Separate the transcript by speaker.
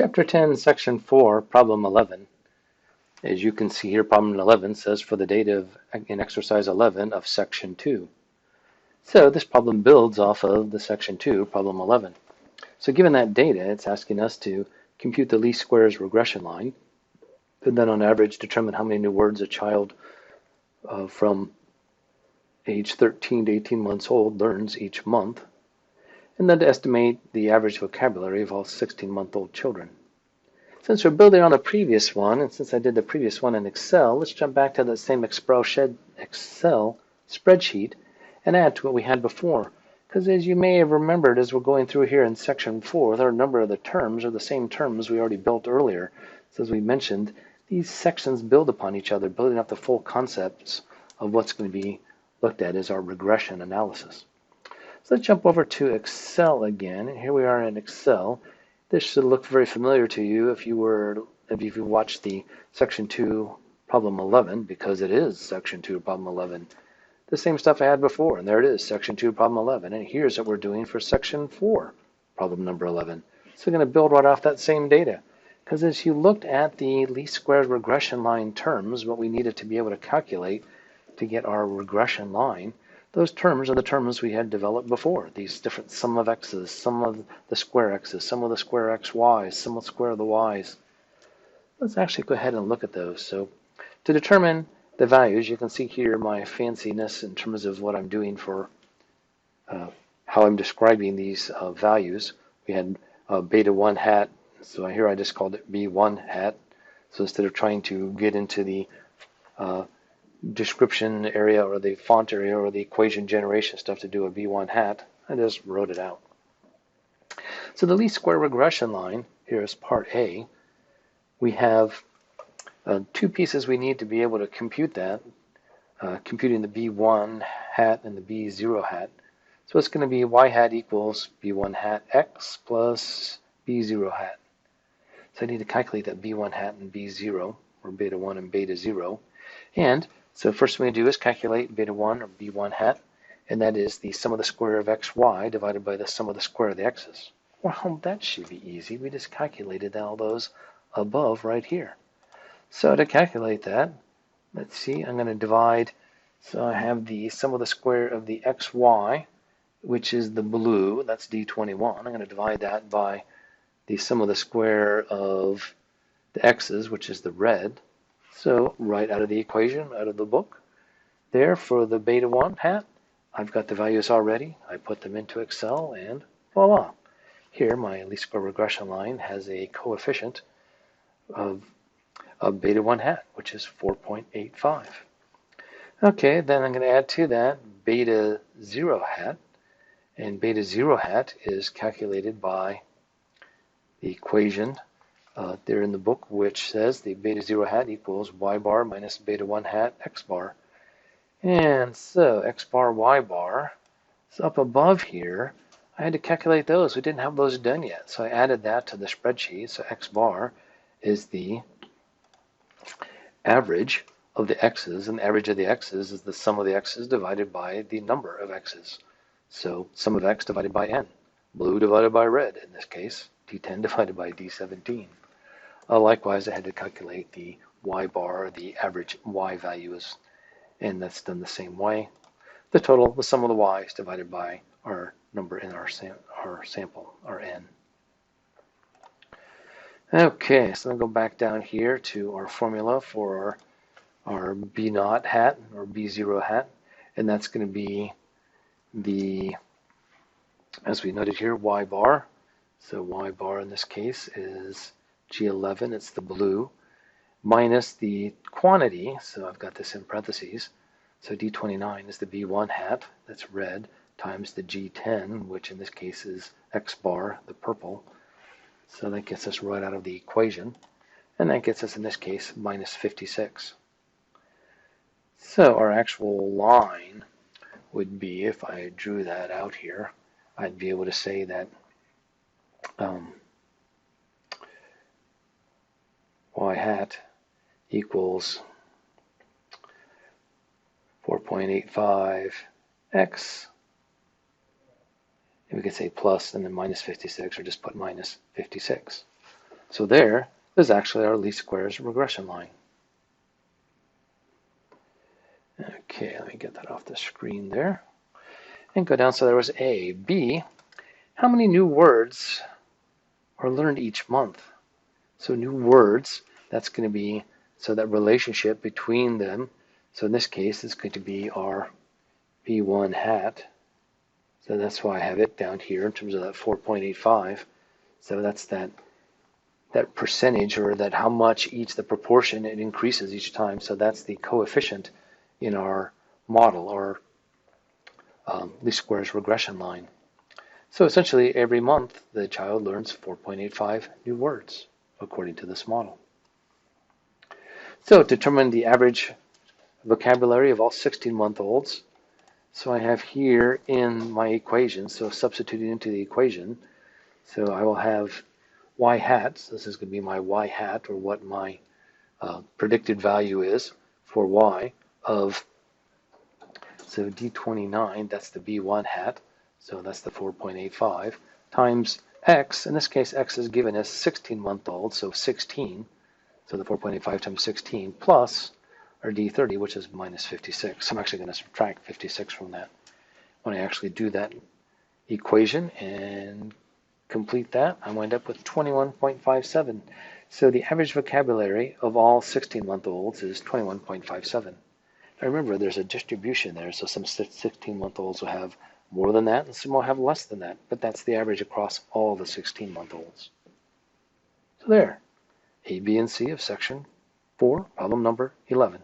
Speaker 1: Chapter 10, Section 4, Problem 11. As you can see here, Problem 11 says for the data in Exercise 11 of Section 2. So this problem builds off of the Section 2, Problem 11. So given that data, it's asking us to compute the least squares regression line, and then on average determine how many new words a child from age 13 to 18 months old learns each month, and then to estimate the average vocabulary of all 16-month-old children. Since we're building on the previous one, and since I did the previous one in Excel, let's jump back to the same Excel spreadsheet and add to what we had before. Because as you may have remembered, as we're going through here in Section 4, there are a number of the terms are the same terms we already built earlier. So as we mentioned, these sections build upon each other, building up the full concepts of what's going to be looked at as our regression analysis. So let's jump over to Excel again, and here we are in Excel. This should look very familiar to you if you watched the Section 2 Problem 11, because it is Section 2 Problem 11. The same stuff I had before, and there it is, Section 2 Problem 11. And here's what we're doing for Section 4 Problem number 11. So we're going to build right off that same data. Because as you looked at the least squares regression line terms, what we needed to be able to calculate to get our regression line, those terms are the terms we had developed before. These different sum of x's, sum of the square x's, sum of the square xy's, sum of the square of the y's. Let's actually go ahead and look at those. So to determine the values, you can see here my fanciness in terms of what I'm doing for how I'm describing these values. We had beta 1 hat, so here I just called it B1 hat. So instead of trying to get into the description area or the font area or the equation generation stuff to do a B1 hat, I just wrote it out. So the least square regression line, here is part A. We have two pieces we need to be able to compute that, computing the B1 hat and the B0 hat. So it's going to be y hat equals B1 hat x plus B0 hat. So I need to calculate that B1 hat and B0, or beta 1 and beta 0. And so first thing we do is calculate beta 1 or B1 hat, and that is the sum of the square of xy divided by the sum of the square of the x's. Well, that should be easy. We just calculated all those above right here. So to calculate that, let's see, I'm going to divide. So I have the sum of the square of the xy, which is the blue, that's D21. I'm going to divide that by the sum of the square of the x's, which is the red. So right out of the equation, out of the book, there for the beta 1 hat, I've got the values already. I put them into Excel and voila. Here my least square regression line has a coefficient of beta 1 hat, which is 4.85. Okay, then I'm going to add to that beta 0 hat, and beta 0 hat is calculated by the equation there in the book, which says the beta 0 hat equals y bar minus beta 1 hat x bar. And so x bar, y bar, so up above here, I had to calculate those. We didn't have those done yet, so I added that to the spreadsheet. So x bar is the average of the x's, and the average of the x's is the sum of the x's divided by the number of x's. So sum of x divided by n, blue divided by red in this case, D10 divided by D17. Likewise, I had to calculate the y bar, the average y values, and that's done the same way. The total, the sum of the y's divided by our number in our sample, our n. Okay, so I'm going to go back down here to our formula for our B0 hat or B0 hat, and that's going to be the, as we noted here, y bar. So y bar in this case is G11, it's the blue, minus the quantity, so I've got this in parentheses, so D29 is the B1 hat, that's red, times the G10, which in this case is x bar, the purple. So that gets us right out of the equation, and that gets us in this case minus 56. So our actual line would be, if I drew that out here, I'd be able to say that y hat equals 4.85 x, and we could say plus and then minus 56, or just put minus 56. So there is actually our least squares regression line. Okay, let me get that off the screen there. And go down, so there was A. B, how many new words are learned each month? So new words, that's going to be, so that relationship between them, so in this case it's going to be our B1 hat. So that's why I have it down here in terms of that 4.85. So that's that percentage, or that how much the proportion it increases each time. So that's the coefficient in our model, or least squares regression line. So essentially every month the child learns 4.85 new words according to this model. So determine the average vocabulary of all 16-month-olds. So I have here in my equation, so substituting into the equation, so I will have y hat, so this is going to be my y hat, or what my predicted value is for y of, so D29, that's the B1 hat, so that's the 4.85, times x, in this case x is given as 16-month-old, so 16, so the 4.85 times 16, plus our D30, which is minus 56. I'm actually going to subtract 56 from that when I actually do that equation and complete that. I wind up with 21.57. So the average vocabulary of all 16-month-olds is 21.57. Now remember, there's a distribution there, so some 16-month-olds will have more than that and some will have less than that, but that's the average across all the 16-month-olds. So there, A, B, and C of section 4, problem number 11.